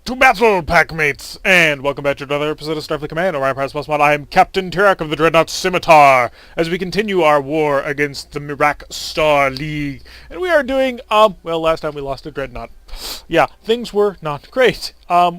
To battle, Packmates! And welcome back to another episode of Starfleet Command, Orion Pirates Plus One. I am Captain Tyrek of the Dreadnought Scimitar, as we continue our war against the Lyran Star League. And we are doing, well, last time we lost a Dreadnought. Yeah, things were not great.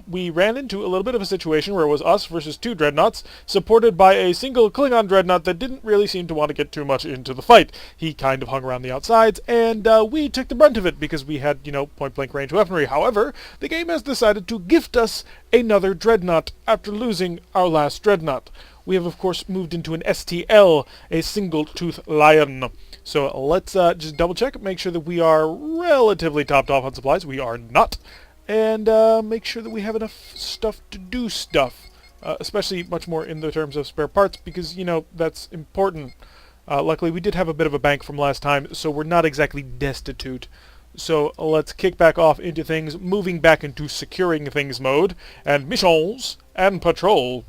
We ran into a little bit of a situation where it was us versus two Dreadnoughts, supported by a single Klingon Dreadnought that didn't really seem to want to get too much into the fight. He kind of hung around the outsides, and we took the brunt of it because we had, point-blank range weaponry. However, the game has decided to gift us another Dreadnought after losing our last Dreadnought. We have, of course, moved into an STL, a single-tooth lion. So let's just double-check, make sure that we are relatively topped off on supplies. We are not. And make sure that we have enough stuff to do stuff. Especially much more in the terms of spare parts, because, that's important. Luckily, we did have a bit of a bank from last time, so we're not exactly destitute. So let's kick back off into things, moving back into securing things mode, and missions, and patrol.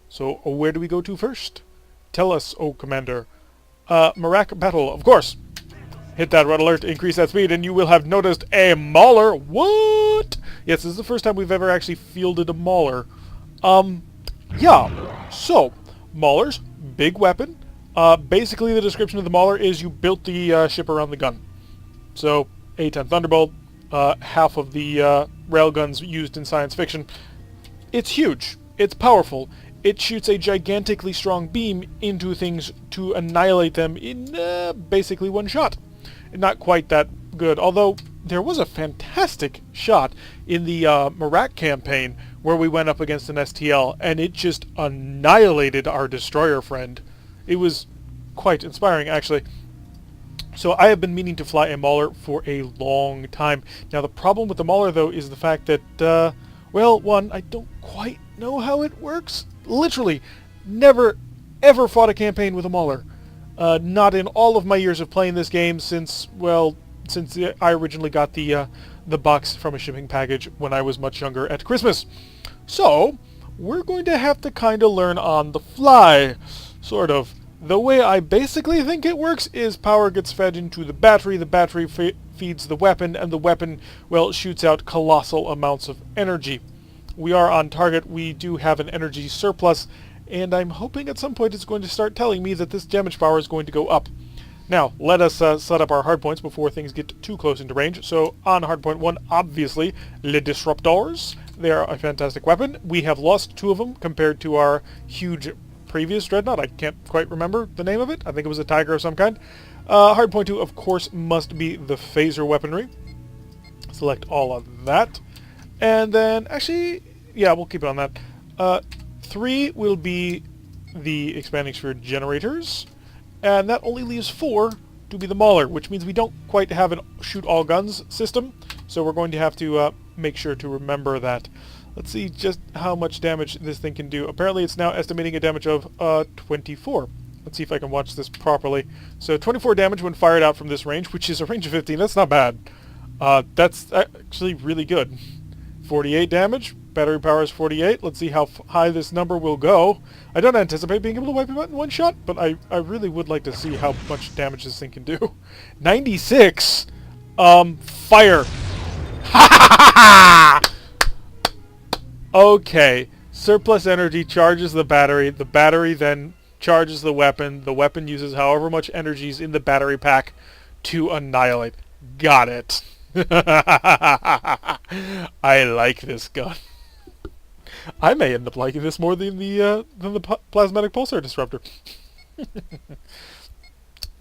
So where do we go to first? Tell us, oh Commander. Marak battle, of course. Hit that red alert, increase that speed, and you will have noticed a mauler. What? Yes, this is the first time we've ever actually fielded a mauler. Yeah. So, maulers, big weapon. Basically the description of the mauler is you built the ship around the gun. So, A-10 Thunderbolt, half of the railguns used in science fiction. It's huge. It's powerful. It shoots a gigantically strong beam into things to annihilate them in basically one shot. Not quite that good, although there was a fantastic shot in the Marak campaign where we went up against an STL and it just annihilated our destroyer friend. It was quite inspiring, actually. So I have been meaning to fly a Mauler for a long time. Now the problem with the Mauler, though, is the fact that, well, one, I don't quite know how it works. Literally, never, ever fought a campaign with a Mauler. Not in all of my years of playing this game since I originally got the box from a shipping package when I was much younger at Christmas. So, we're going to have to kind of learn on the fly, sort of. The way I basically think it works is power gets fed into the battery feeds the weapon, and the weapon, well, shoots out colossal amounts of energy. We are on target. We do have an energy surplus, and I'm hoping at some point it's going to start telling me that this damage power is going to go up. Now, let us set up our hardpoints before things get too close into range. So, on hardpoint 1, obviously, Les Disruptors. They are a fantastic weapon. We have lost 2 of them compared to our huge previous Dreadnought. I can't quite remember the name of it. I think it was a Tiger of some kind. Hardpoint 2, of course, must be the phaser weaponry. Select all of that. And then, actually, yeah, we'll keep it on that. 3 will be the expanding sphere generators, and that only leaves 4 to be the Mauler, which means we don't quite have an shoot all guns system, so we're going to have to make sure to remember that. Let's see just how much damage this thing can do. Apparently it's now estimating a damage of 24. Let's see if I can watch this properly. So 24 damage when fired out from this range, which is a range of 15. That's not bad. That's actually really good. 48 damage. Battery power is 48. Let's see how high this number will go. I don't anticipate being able to wipe him out in one shot, but I really would like to see how much damage this thing can do. 96! Fire! Ha ha ha! Okay. Surplus energy charges the battery then charges the weapon uses however much energy is in the battery pack to annihilate. Got it. I like this gun. I may end up liking this more than the plasmatic pulsar disruptor.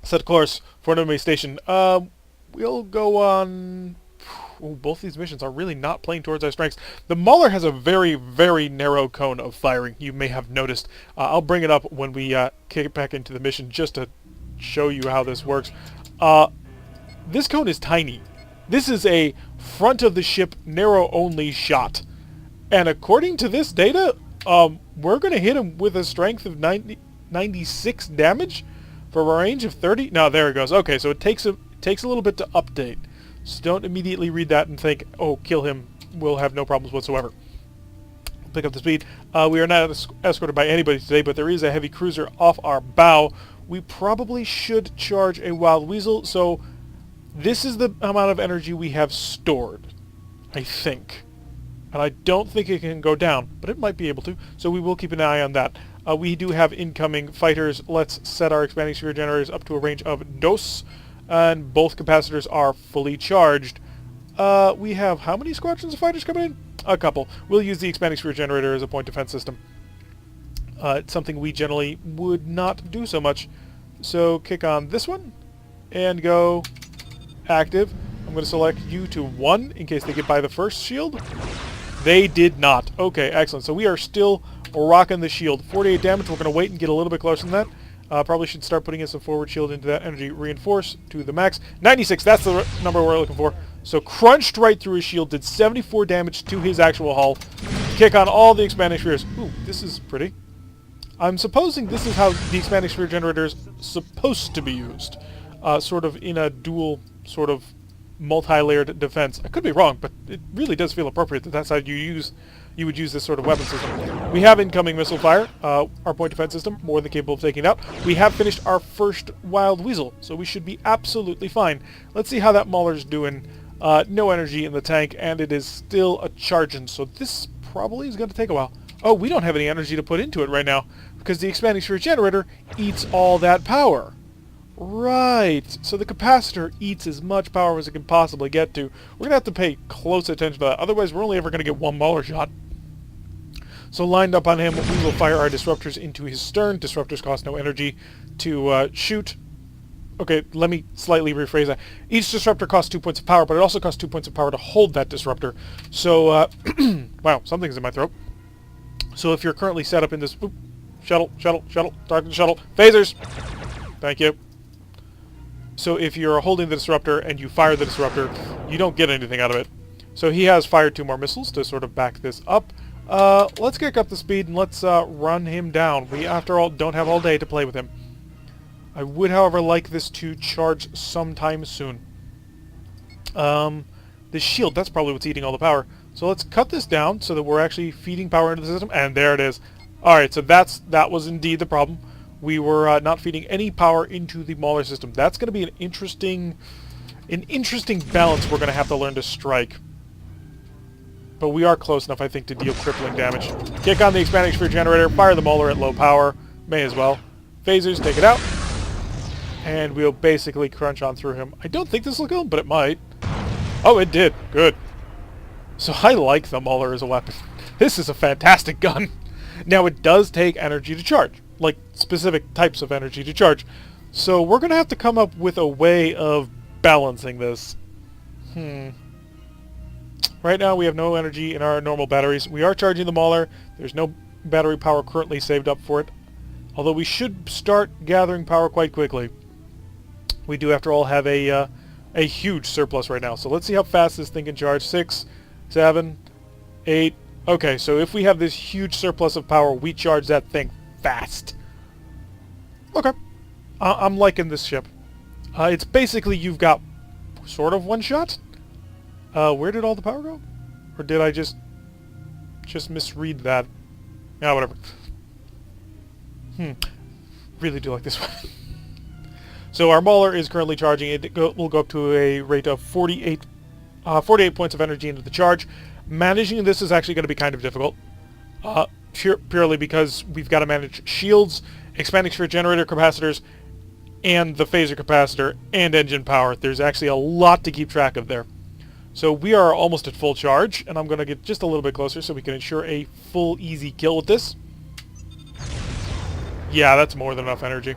Set course for enemy station. We'll go on. Ooh, both these missions are really not playing towards our strengths. The Mauler has a very, very narrow cone of firing. You may have noticed. I'll bring it up when we kick it back into the mission just to show you how this works. This cone is tiny. This is a front of the ship narrow only shot. And according to this data, we're going to hit him with a strength of 96 damage for a range of 30. No, there it goes. Okay, so it takes a little bit to update. So don't immediately read that and think, oh, kill him. We'll have no problems whatsoever. Pick up the speed. We are not escorted by anybody today, but there is a heavy cruiser off our bow. We probably should charge a Wild Weasel, so this is the amount of energy we have stored, I think. And I don't think it can go down, but it might be able to, so we will keep an eye on that. We do have incoming fighters. Let's set our expanding sphere generators up to a range of dos, and both capacitors are fully charged. We have how many squadrons of fighters coming in? A couple. We'll use the expanding sphere generator as a point defense system. It's something we generally would not do so much. So kick on this one, and go active. I'm going to select you to 1 in case they get by the first shield. They did not. Okay, excellent. So we are still rocking the shield. 48 damage. We're going to wait and get a little bit closer than that. Probably should start putting in some forward shield into that energy reinforce to the max. 96, that's the number we're looking for. So crunched right through his shield, did 74 damage to his actual hull. Kick on all the expanding spheres. Ooh, this is pretty. I'm supposing this is how the expanding sphere generator is supposed to be used. Sort of in a dual, sort of multi-layered defense. I could be wrong, but it really does feel appropriate that that's how you would use this sort of weapon system. We have incoming missile fire, our point defense system, more than capable of taking it out. We have finished our first Wild Weasel, so we should be absolutely fine. Let's see how that Mauler's doing. No energy in the tank, and it is still a charging, so this probably is going to take a while. Oh, we don't have any energy to put into it right now, because the expanding sphere generator eats all that power. Right, so the capacitor eats as much power as it can possibly get to. We're going to have to pay close attention to that, otherwise we're only ever going to get one Mauler shot. So lined up on him, we will fire our disruptors into his stern. Disruptors cost no energy to shoot. Okay, let me slightly rephrase that. Each disruptor costs 2 points of power, but it also costs 2 points of power to hold that disruptor. So, wow, something's in my throat. So if you're currently set up in this... Oop, shuttle, talk to the shuttle. Phasers! Thank you. So if you're holding the disruptor and you fire the disruptor, you don't get anything out of it. So he has fired 2 more missiles to sort of back this up. Let's kick up the speed and let's run him down. We, after all, don't have all day to play with him. I would, however, like this to charge sometime soon. The shield, that's probably what's eating all the power. So let's cut this down so that we're actually feeding power into the system. And there it is. Alright, so that was indeed the problem. We were not feeding any power into the Mauler system. That's going to be an interesting balance we're going to have to learn to strike. But we are close enough, I think, to deal crippling damage. Kick on the expanding sphere generator, fire the Mauler at low power. May as well. Phasers, take it out. And we'll basically crunch on through him. I don't think this will kill him, but it might. Oh, it did. Good. So I like the Mauler as a weapon. This is a fantastic gun. Now, it does take energy to charge. Like, specific types of energy to charge. So we're going to have to come up with a way of balancing this. Right now we have no energy in our normal batteries. We are charging the Mauler. There's no battery power currently saved up for it. Although we should start gathering power quite quickly. We do, after all, have a huge surplus right now. So let's see how fast this thing can charge. 6, 7, 8... Okay, so if we have this huge surplus of power, we charge that thing fast. Okay. I'm liking this ship. It's basically you've got sort of one shot. Where did all the power go? Or did I just misread that? Yeah, whatever. Really do like this one. So our Mauler is currently charging. It will go up to a rate of 48 points of energy into the charge. Managing this is actually going to be kind of difficult. Purely because we've got to manage shields, expanding sphere generator capacitors, and the phaser capacitor, and engine power. There's actually a lot to keep track of there. So we are almost at full charge, and I'm going to get just a little bit closer so we can ensure a full, easy kill with this. Yeah, that's more than enough energy.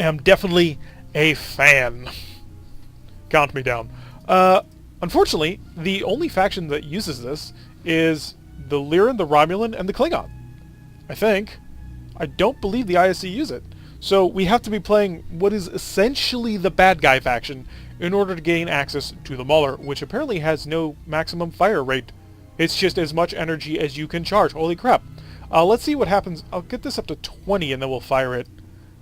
I'm definitely a fan. Count me down. Unfortunately, the only faction that uses this is the Lyran, the Romulan, and the Klingon. I think. I don't believe the ISC use it. So we have to be playing what is essentially the bad guy faction in order to gain access to the Mauler, which apparently has no maximum fire rate. It's just as much energy as you can charge. Holy crap. Let's see what happens. I'll get this up to 20 and then we'll fire it.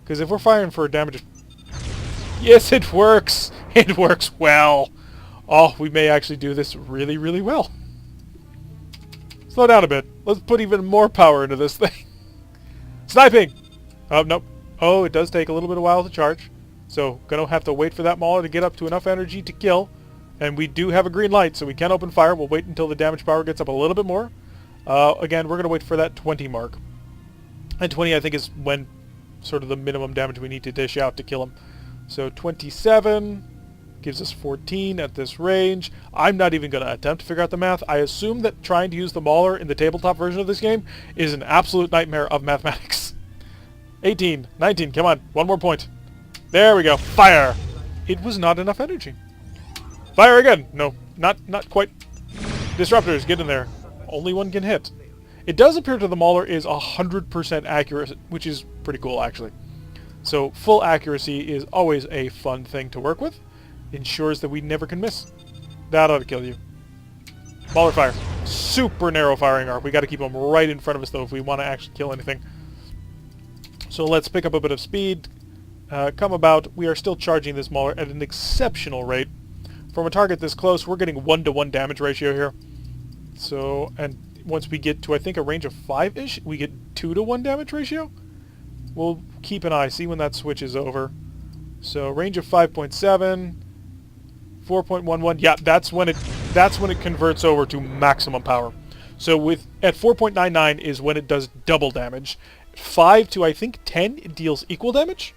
Because if we're firing for a damage... Yes, it works! It works well! Oh, we may actually do this really, really well. Slow down a bit. Let's put even more power into this thing. Sniping! Oh, nope. Oh, it does take a little bit of while to charge. So, gonna have to wait for that Mauler to get up to enough energy to kill. And we do have a green light, so we can open fire. We'll wait until the damage power gets up a little bit more. Again, we're going to wait for that 20 mark. And 20, I think, is when sort of the minimum damage we need to dish out to kill him. So 27 gives us 14 at this range. I'm not even going to attempt to figure out the math. I assume that trying to use the Mauler in the tabletop version of this game is an absolute nightmare of mathematics. 18, 19, come on, one more point. There we go, fire! It was not enough energy. Fire again! No, not quite. Disruptors, get in there. Only one can hit. It does appear to the Mauler is 100% accurate, which is pretty cool, actually. So full accuracy is always a fun thing to work with. Ensures that we never can miss. That ought to kill you. Mauler fire. Super narrow firing arc. We got to keep them right in front of us, though, if we want to actually kill anything. So let's pick up a bit of speed. Come about. We are still charging this Mauler at an exceptional rate. From a target this close, we're getting 1-to-1 damage ratio here. So, and once we get to, I think, a range of 5-ish, we get 2-to-1 damage ratio. We'll keep an eye, see when that switches over. So range of 5.7, 4.11. Yeah, that's when it converts over to maximum power. So at 4.99 is when it does double damage. 5 to, I think, 10, it deals equal damage.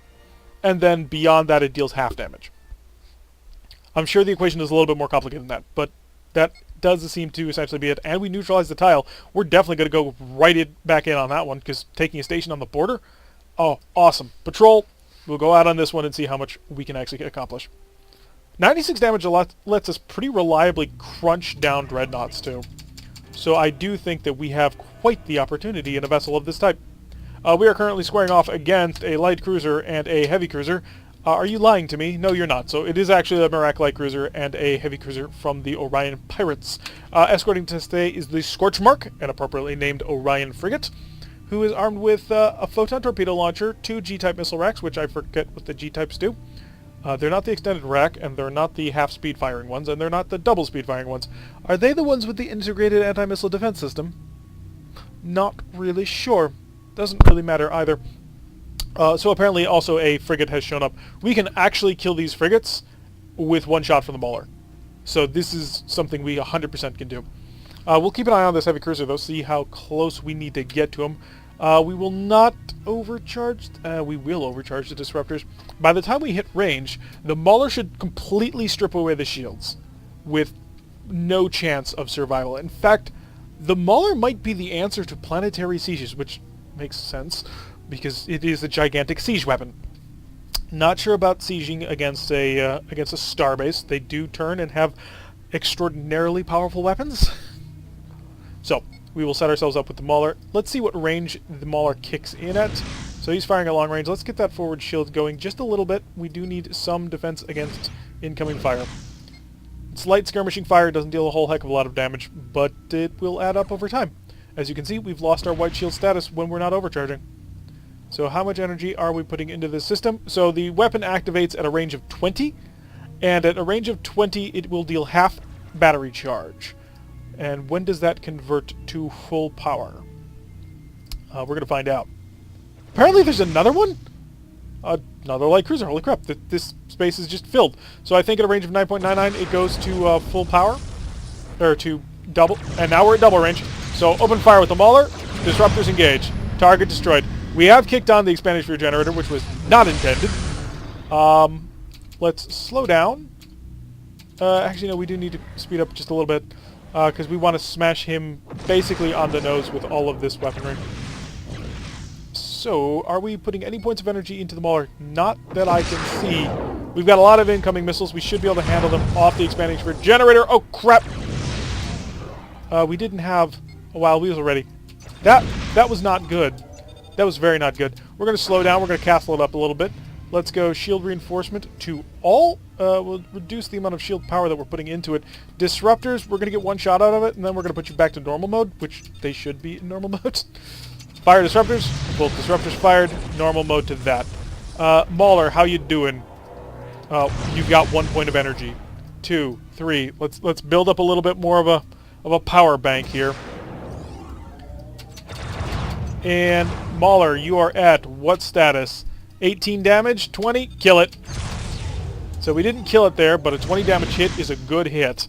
And then beyond that, it deals half damage. I'm sure the equation is a little bit more complicated than that, but that does seem to essentially be it. And we neutralize the tile. We're definitely going to go right back in on that one, because taking a station on the border, oh, awesome. Patrol, we'll go out on this one and see how much we can actually accomplish. 96 damage lets us pretty reliably crunch down dreadnoughts, too. So I do think that we have quite the opportunity in a vessel of this type. We are currently squaring off against a light cruiser and a heavy cruiser. Are you lying to me? No, you're not. So it is actually a Merak light cruiser and a heavy cruiser from the Orion Pirates. Escorting to today is the Scorchmark, an appropriately named Orion frigate, who is armed with a photon torpedo launcher, 2 G-type missile racks, which I forget what the G-types do. They're not the extended rack, and they're not the half-speed firing ones, and they're not the double-speed firing ones. Are they the ones with the integrated anti-missile defense system? Not really sure. Doesn't really matter either. So apparently also a frigate has shown up. We can actually kill these frigates with one shot from the Mauler. So this is something we 100% can do. We'll keep an eye on this heavy cruiser, though, see how close we need to get to him. We will not overcharge... we will overcharge the disruptors. By the time we hit range, the Mauler should completely strip away the shields with no chance of survival. In fact, the Mauler might be the answer to planetary sieges, which makes sense, because it is a gigantic siege weapon. Not sure about sieging against a starbase. They do turn and have extraordinarily powerful weapons. So, we will set ourselves up with the Mauler. Let's see what range the Mauler kicks in at. So he's firing at long range. Let's get that forward shield going just a little bit. We do need some defense against incoming fire. It's light skirmishing fire. Doesn't deal a whole heck of a lot of damage, but it will add up over time. As you can see, we've lost our white shield status when we're not overcharging. So how much energy are we putting into this system? So the weapon activates at a range of 20, and at a range of 20 it will deal half battery charge. And when does that convert to full power? We're going to find out. Apparently there's another one? Another light cruiser. Holy crap, this space is just filled. So I think at a range of 9.99 it goes to full power. Or to double. And now we're at double range. So open fire with the Mauler. Disruptors engage. Target destroyed. We have kicked on the expanding sphere generator, which was not intended. Let's slow down. Actually, no, we do need to speed up just a little bit, because we want to smash him basically on the nose with all of this weaponry. So, are we putting any points of energy into the Mauler? Not that I can see. We've got a lot of incoming missiles. We should be able to handle them off the expanding sphere generator. Oh, crap! We didn't have a wild wheels already. That was not good. That was very not good. We're going to slow down. We're going to castle it up a little bit. Let's go shield reinforcement to all. We'll reduce the amount of shield power that we're putting into it. Disruptors, we're going to get one shot out of it, and then we're going to put you back to normal mode, which they should be in normal mode. Fire disruptors. Both disruptors fired. Normal mode to that. Mauler, how you doing? You've got 1 point of energy. 2, 3. Let's build up a little bit more of a power bank here. And Mauler, you are at what status? 18 damage, 20, kill it. So we didn't kill it there, but a 20 damage hit is a good hit.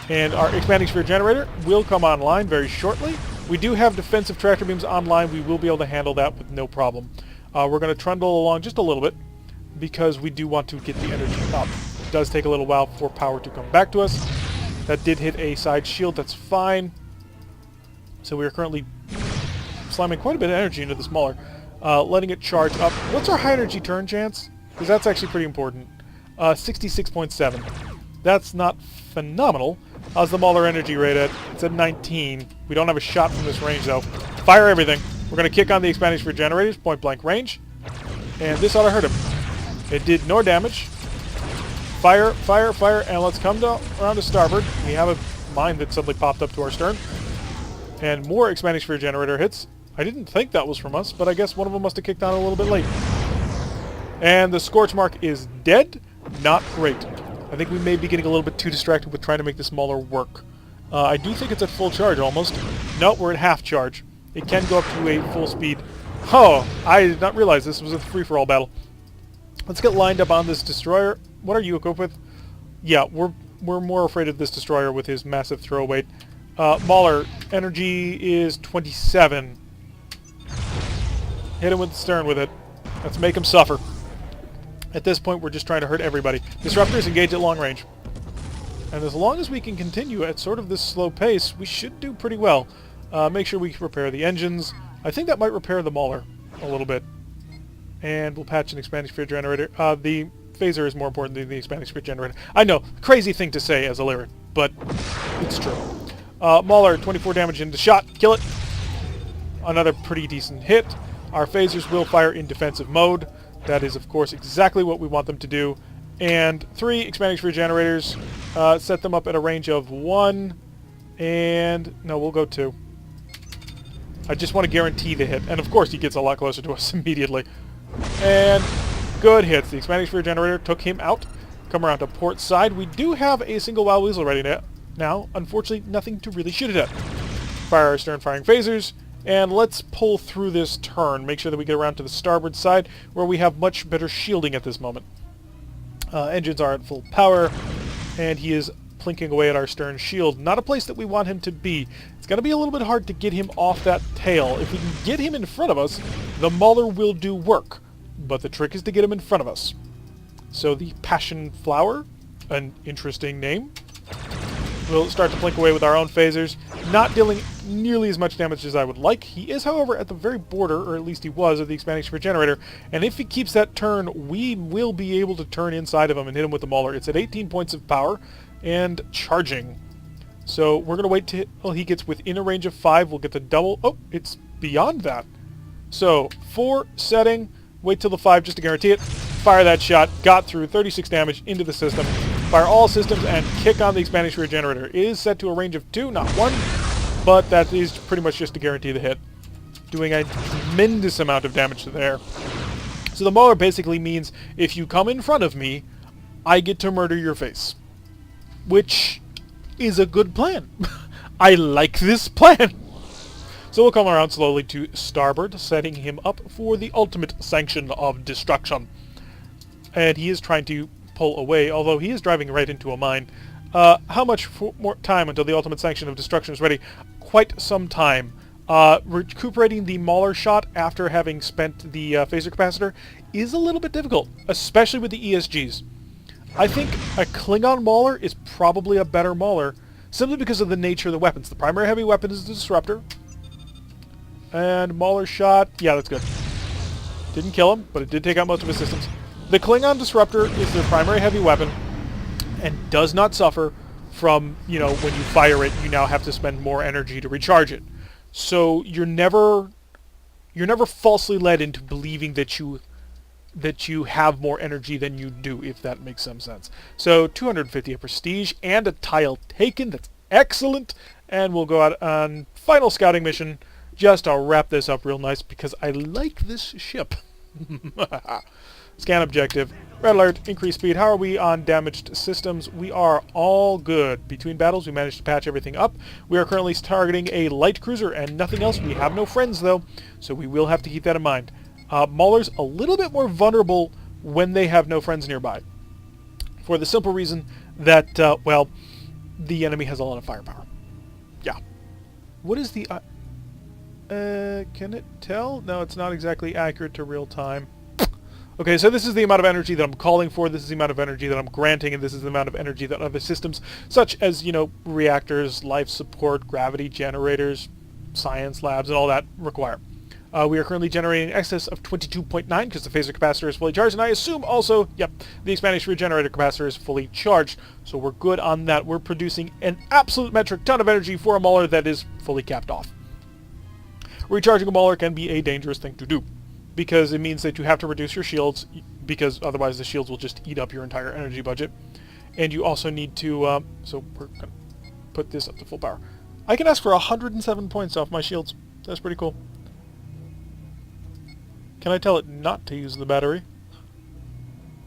And our expanding sphere generator will come online very shortly. We do have defensive tractor beams online. We will be able to handle that with no problem. We're going to trundle along just a little bit because we do want to get the energy up. It does take a little while for power to come back to us. That did hit a side shield. That's fine. So we are currently slamming quite a bit of energy into this Mauler, letting it charge up. What's our high energy turn chance? Because that's actually pretty important. 66.7. That's not phenomenal. How's the Mauler energy rate at? It's at 19. We don't have a shot from this range, though. Fire everything. We're going to kick on the expanding sphere generators, point blank range. And this ought to hurt him. It did no damage. Fire, fire, fire, and let's come around to starboard. We have a mine that suddenly popped up to our stern. And more expanding sphere generator hits. I didn't think that was from us, but I guess one of them must have kicked on a little bit late. And the scorch mark is dead. Not great. I think we may be getting a little bit too distracted with trying to make this Mauler work. I do think it's at full charge almost. No, we're at half charge. It can go up to a full speed. Oh, I did not realize this was a free-for-all battle. Let's get lined up on this destroyer. What are you equipped with? Yeah, we're more afraid of this destroyer with his massive throw weight. Mauler, energy is 27. Hit him with the stern with it. Let's make him suffer. At this point, we're just trying to hurt everybody. Disruptors engage at long range. And as long as we can continue at sort of this slow pace, we should do pretty well. Make sure we repair the engines. I think that might repair the Mauler a little bit. And we'll patch an expanding sphere generator. The phaser is more important than the expanding sphere generator. I know, crazy thing to say as a Lyran, but it's true. Mauler, 24 damage into shot. Kill it. Another pretty decent hit. Our phasers will fire in defensive mode. That is, of course, exactly what we want them to do. And 3 expanding sphere generators. Set them up at a range of 1. And... no, we'll go 2. I just want to guarantee the hit. And, of course, he gets a lot closer to us immediately. And good hits. The expanding sphere generator took him out. Come around to port side. We do have a single wild weasel ready now. Unfortunately, nothing to really shoot it at. Fire our stern firing phasers. And let's pull through this turn. Make sure that we get around to the starboard side, where we have much better shielding at this moment. Engines are at full power, and he is plinking away at our stern shield. Not a place that we want him to be. It's going to be a little bit hard to get him off that tail. If we can get him in front of us, the Mauler will do work. But the trick is to get him in front of us. So the Passion Flower, an interesting name, will start to blink away with our own phasers, not dealing nearly as much damage as I would like. He is, however, at the very border, or at least he was, of the expanding sphere generator, and if he keeps that turn, we will be able to turn inside of him and hit him with the Mauler. It's at 18 points of power and charging. So we're going to wait till he gets within a range of 5. We'll get the double. Oh, it's beyond that. So 4 setting, wait till the 5 just to guarantee it. Fire that shot, got through, 36 damage into the system. Fire all systems and kick on the expanding sphere generator. It is set to a range of 2, not 1, but that is pretty much just to guarantee the hit. Doing a tremendous amount of damage to there. So the Mauler basically means if you come in front of me, I get to murder your face. Which is a good plan. I like this plan. So we'll come around slowly to starboard, setting him up for the ultimate sanction of destruction. And he is trying to pull away, although he is driving right into a mine. How much more time until the ultimate sanction of destruction is ready? Quite some time. Recuperating the Mauler shot after having spent the phaser capacitor is a little bit difficult, especially with the ESGs. I think a Klingon Mauler is probably a better Mauler, simply because of the nature of the weapons. The primary heavy weapon is the Disruptor. And Mauler shot, yeah, that's good. Didn't kill him, but it did take out most of his systems. The Klingon Disruptor is their primary heavy weapon, and does not suffer from, you know, when you fire it, you now have to spend more energy to recharge it. So you're never falsely led into believing that you have more energy than you do, if that makes some sense. So 250 of prestige and a tile taken. That's excellent. And we'll go out on final scouting mission just to wrap this up real nice because I like this ship. Scan objective. Red alert, increase speed. How are we on damaged systems? We are all good. Between battles, we managed to patch everything up. We are currently targeting a light cruiser and nothing else. We have no friends, though, so we will have to keep that in mind. Mauler's a little bit more vulnerable when they have no friends nearby. for the simple reason that, well, the enemy has a lot of firepower. Yeah. What is the... can it tell? No, it's not exactly accurate to real time. Okay, so this is the amount of energy that I'm calling for, this is the amount of energy that I'm granting, and this is the amount of energy that other systems, such as, you know, reactors, life support, gravity generators, science labs, and all that require. We are currently generating in excess of 22.9 because the phaser capacitor is fully charged, and I assume also, yep, the expanding sphere generator capacitor is fully charged, so we're good on that. We're producing an absolute metric ton of energy for a Mauler that is fully capped off. Recharging a Mauler can be a dangerous thing to do, because it means that you have to reduce your shields, because otherwise the shields will just eat up your entire energy budget. And you also need to, so we're going to put this up to full power. I can ask for 107 points off my shields. That's pretty cool. Can I tell it not to use the battery?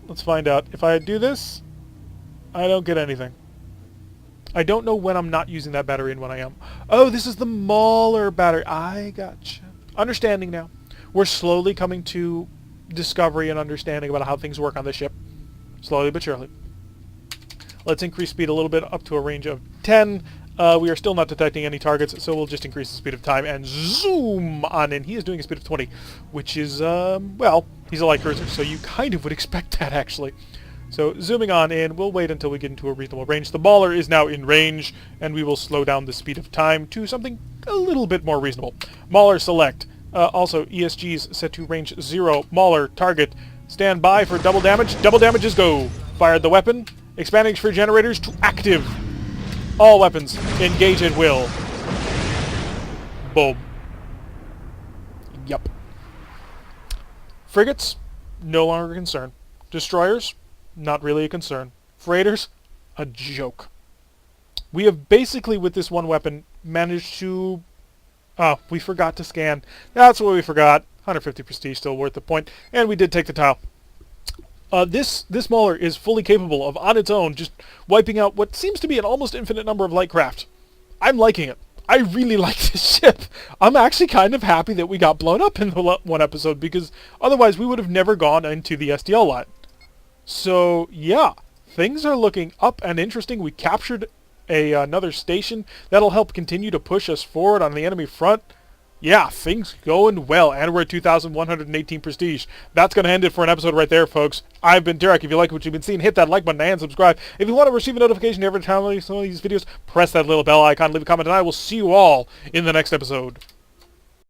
Let's find out. If I do this, I don't get anything. I don't know when I'm not using that battery and when I am. Oh, this is the Mauler battery. I gotcha. Understanding now. We're slowly coming to discovery and understanding about how things work on this ship. Slowly but surely. Let's increase speed a little bit up to a range of 10. We are still not detecting any targets, so we'll just increase the speed of time and zoom on in. He is doing a speed of 20, which is, well, he's a light cruiser, so you kind of would expect that, actually. So zooming on in, we'll wait until we get into a reasonable range. The Mauler is now in range, and we will slow down the speed of time to something a little bit more reasonable. Mauler select. Also, ESGs set to range 0. Mauler target. Stand by for double damage. Double damages go. Fired the weapon. Expanding sphere generators to active. All weapons engage at will. Boom. Yup. Frigates, no longer a concern. Destroyers, not really a concern. Freighters, a joke. We have basically, with this one weapon, managed to... Oh, we forgot to scan. That's what we forgot. 150 prestige, still worth the point. And we did take the tile. This Mauler is fully capable of, on its own, just wiping out what seems to be an almost infinite number of light craft. I'm liking it. I really like this ship. I'm actually kind of happy that we got blown up in the one episode, because otherwise we would have never gone into the SDL line. So, yeah, things are looking up and interesting. We captured another station. That'll help continue to push us forward on the enemy front. Yeah, things going well, and we're at 2,118 prestige. That's going to end it for an episode right there, folks. I've been Derek. If you like what you've been seeing, hit that like button and subscribe. If you want to receive a notification every time I release some of these videos, press that little bell icon, leave a comment, and I will see you all in the next episode.